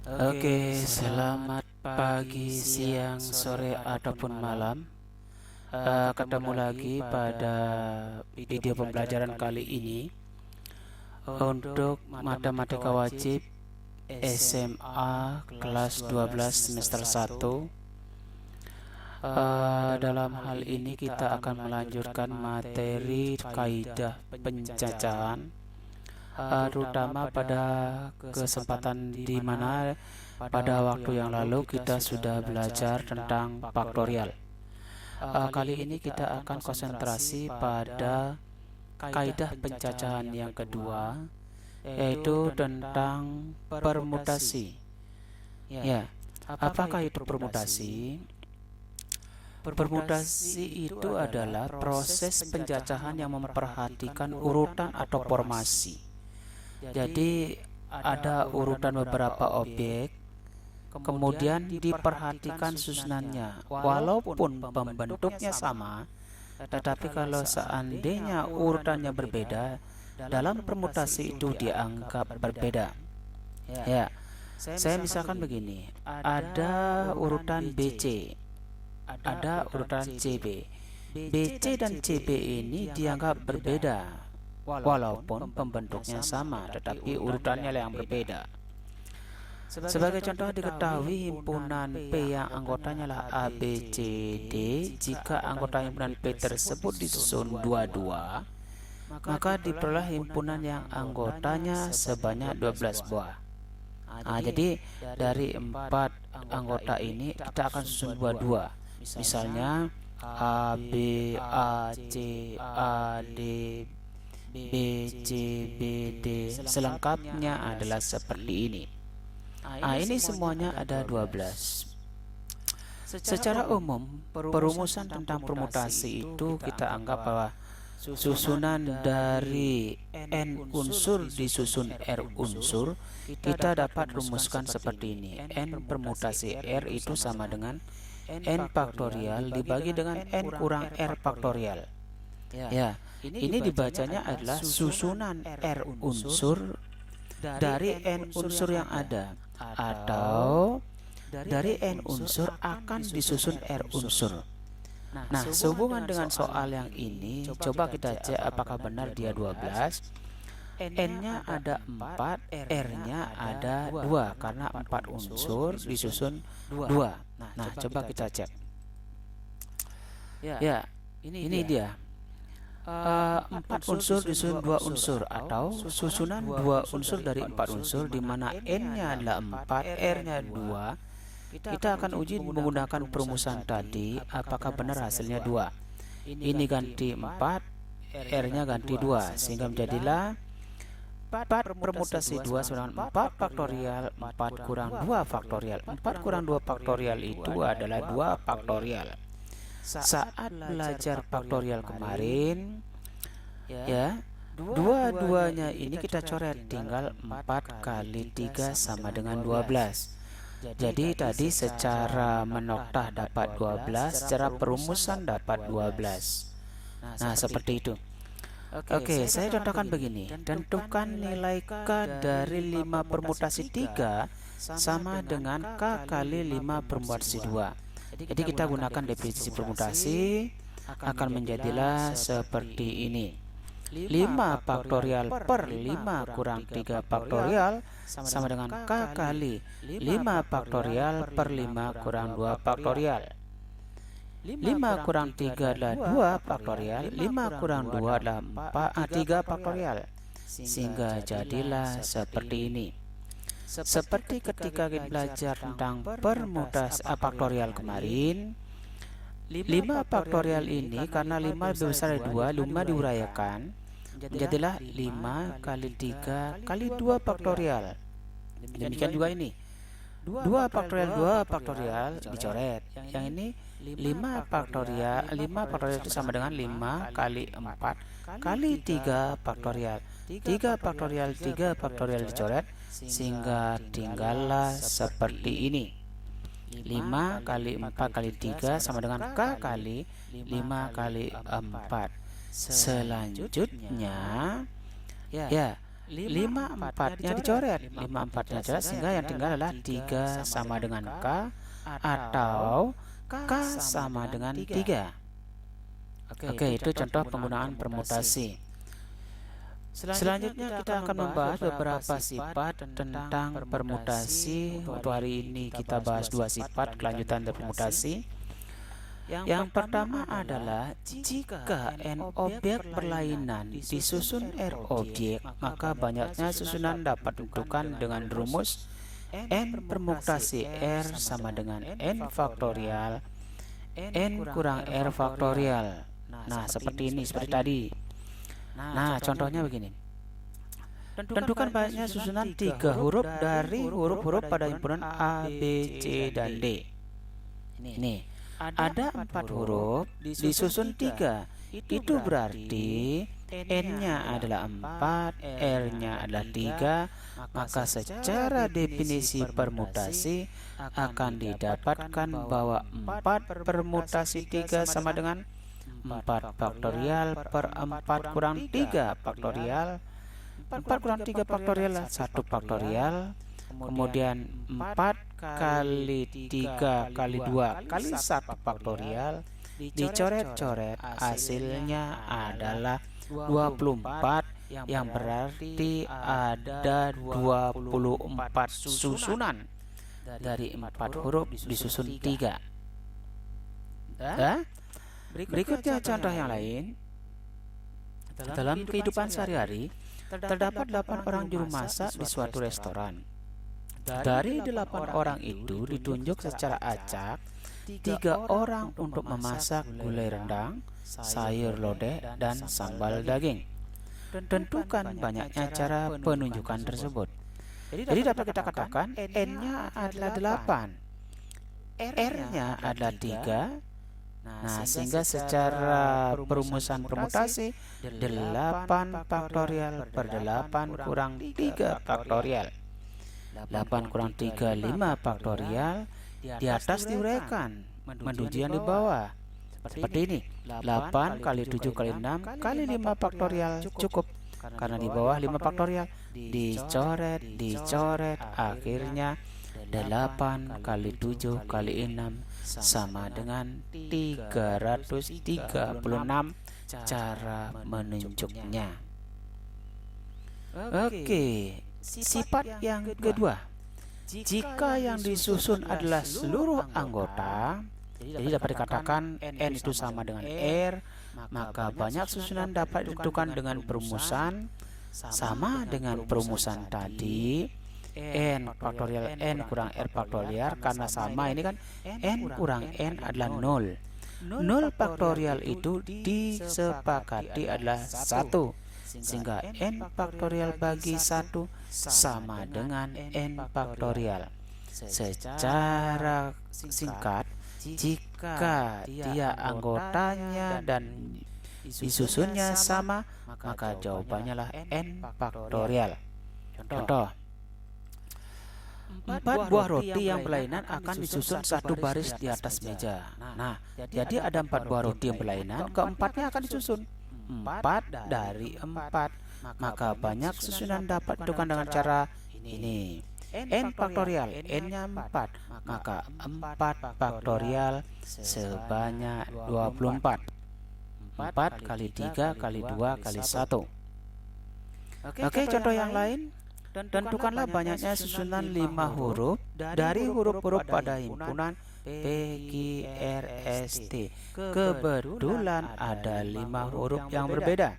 Oke, selamat pagi, siang, sore, ataupun malam. Ketemu lagi pada video pembelajaran kali ini untuk matematika wajib SMA kelas 12 semester 1. Dalam hal ini kita akan melanjutkan materi kaidah pencacahan, terutama pada kesempatan di mana pada waktu yang lalu kita sudah belajar tentang faktorial. Kali ini kita akan konsentrasi pada kaidah pencacahan yang kedua, yaitu tentang permutasi. Ya, apakah itu permutasi? Permutasi itu adalah proses pencacahan yang memperhatikan urutan atau formasi. Jadi ada urutan beberapa objek, kemudian diperhatikan susunannya. Walaupun pembentuknya sama, tetapi kalau seandainya urutannya berbeda, dalam permutasi itu dianggap berbeda. Ya, saya misalkan begini, ada urutan BC, ada urutan CB. BC dan CB ini dianggap berbeda, walaupun pembentuknya sama, tetapi urutannya yang berbeda. Sebagai contoh, diketahui himpunan P yang anggotanya lah A, B, C, D. Jika anggota himpunan P tersebut disusun 22, maka diperoleh himpunan yang anggotanya sebanyak 12 buah. Jadi dari 4 anggota ini kita akan susun 22. Misalnya A, B, A, C, A, D, B, C, B, D. Selengkapnya adalah seperti ini. Ini semuanya ada 12. Secara umum, perumusan tentang permutasi itu kita anggap bahwa susunan dari N unsur disusun R unsur, kita dapat rumuskan seperti ini. N permutasi R itu sama dengan N faktorial dibagi dengan N kurang R faktorial. Ya, ini dibacanya adalah susunan R unsur dari N unsur yang ada, atau dari N unsur akan disusun R unsur. Nah, sehubungan dengan soal yang ini, coba kita cek apakah benar dia 12. N-nya ada 4, R-nya ada 2, karena 4 unsur disusun 2. Nah, coba kita cek. Ya, ini dia. 4 unsur disusun 2 unsur, atau susunan 2 unsur dari 4 unsur, di mana N-nya adalah 4, R-nya 2. Kita akan uji menggunakan perumusan tadi, apakah benar hasilnya 2. Ini ganti 4, R-nya ganti 2, sehingga menjadilah 4 permutasi 2 sama dengan 4 faktorial, 4 kurang 2 faktorial. 4 kurang 2 faktorial itu adalah 2 faktorial. Saat belajar faktorial kemarin, ya, dua-duanya ini kita coret, tinggal 4 kali 3 sama dengan 12. Jadi tadi secara menoktah dapat 12, secara perumusan dapat 12. Nah, seperti itu. Oke, saya contohkan begini. Tentukan nilai K dari 5 permutasi 3 sama dengan K kali 5 permutasi 2. Jadi kita gunakan definisi permutasi, akan menjadilah seperti ini. 5 faktorial per 5 kurang 3 faktorial sama dengan K kali 5 faktorial per 5 kurang 2 faktorial. 5 kurang 3 adalah 2 faktorial, 5 kurang 2 adalah 3 faktorial, sehingga jadilah seperti ini. Seperti ketika kita belajar tentang permutasi faktorial kemarin, 5 faktorial ini karena 5 lebih besar dari 2, 5 diuraikan, jadilah 5 kali 3 kali 2 faktorial. Demikian juga ini, 2 faktorial dicoret. Yang ini 5 faktorial itu sama dengan 5 kali 4 kali 3 faktorial. 3 faktorial dicoret, sehingga tinggallah seperti ini. 5 kali 4 kali 3 sama dengan K kali 5 kali 4. Selanjutnya, ya, 5 empatnya dicoret. 5 empatnya dicoret sehingga yang tinggal adalah 3 sama dengan K atau K sama dengan 3. Oke, itu contoh penggunaan permutasi. Selanjutnya kita akan membahas beberapa sifat tentang permutasi. Untuk hari ini kita bahas 2 sifat kelanjutan dari permutasi. Yang pertama adalah jika N objek perlainan disusun R objek, maka banyaknya susunan dapat ditentukan dengan rumus N permutasi R sama dengan N faktorial N kurang R faktorial. Nah, seperti ini, seperti tadi. Nah, contohnya begini. Tentukan banyaknya susunan 3 huruf dari huruf-huruf pada himpunan A, B, C, dan D. Ini ada 4 huruf disusun 3. Itu berarti N-nya adalah 4, R-nya adalah 3. Maka secara definisi permutasi akan didapatkan bahwa 4 permutasi 3 sama dengan 4 faktorial per 4 kurang 3 faktorial. 4 kurang 3 faktorial 1 faktorial. Kemudian 4 kali 3 kali 2 kali 1 faktorial. Dicoret-coret, hasilnya adalah 24, yang berarti ada 24 susunan dari 4 huruf disusun 3. Berikutnya contoh yang lain. Dalam kehidupan sehari-hari, terdapat 8 orang juru masak di suatu restoran. Dari 8 orang itu ditunjuk secara acak 3 orang untuk memasak gulai rendang, sayur lodeh, dan sambal daging. Tentukan banyaknya cara penunjukan tersebut. Jadi dapat kita katakan N-nya adalah 8, R-nya adalah 3. Nah, sehingga secara perumusan permutasi 8 faktorial per 8 kurang 3 faktorial. 8 kurang 3, 5 faktorial. Di atas diuraikan menuju yang di bawah. Seperti ini. 8 kali 7 kali 6 kali 5 faktorial cukup. Karena di bawah 5 faktorial. Dicoret, dicoret. Akhirnya 8 kali 7 kali 6 sama dengan 336 cara menunjuknya. Oke, sifat yang kedua. Jika yang disusun adalah seluruh anggota, jadi dapat dikatakan N itu sama dengan R, maka banyak susunan dapat ditentukan dengan perumusan sama dengan perumusan tadi. N faktorial N kurang R faktorial, karena sama ini kan N kurang N adalah 0. 0 faktorial itu disepakati adalah 1, sehingga N faktorial bagi 1 sama dengan N faktorial. Secara singkat, jika dia anggotanya dan disusunnya sama, maka jawabannya lah N faktorial. Contoh, 4 buah roti yang berlainan akan disusun satu baris di atas meja. Nah, jadi ada 4 buah roti yang berlainan, keempatnya akan disusun 4 dari 4. Maka banyak susunan dapat ditentukan dengan cara ini. N faktorial, N-nya 4, maka 4 faktorial sebanyak 24. 4 kali 3 kali 2 kali 1. Oke, contoh yang lain. Tentukanlah banyaknya susunan 5 huruf dari huruf-huruf pada himpunan P, Q, R, S, T. Kebetulan ada 5 huruf yang berbeda.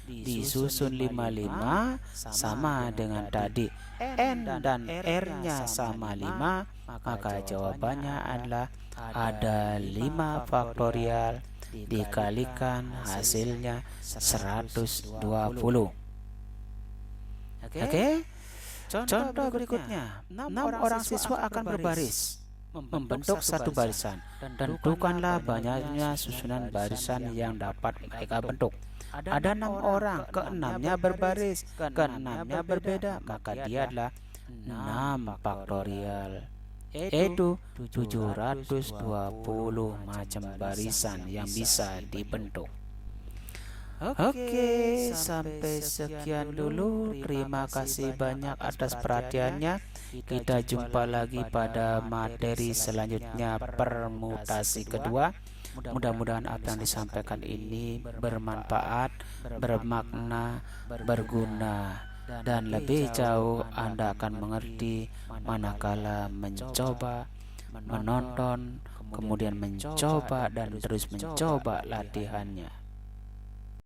Disusun 5 sama dengan tadi. N dan R-nya sama 5, maka jawabannya adalah ada 5 faktorial dikalikan hasilnya 120. Oke, contoh berikutnya. 6 orang siswa akan berbaris membentuk satu barisan. Tentukanlah banyaknya susunan barisan yang dapat mereka bentuk. Ada 6 orang, ke-6-nya berbaris, ke-6-nya berbeda, maka dia adalah 6 faktorial. Itu 720 macam barisan yang bisa dibentuk. Oke, sampai sekian dulu. Terima kasih banyak atas perhatiannya. Kita jumpa lagi pada materi selanjutnya, permutasi kedua. Mudah-mudahan apa yang disampaikan ini bermanfaat, bermakna, berguna, dan lebih jauh Anda akan mengerti manakala mencoba, menonton, kemudian mencoba dan terus mencoba latihannya.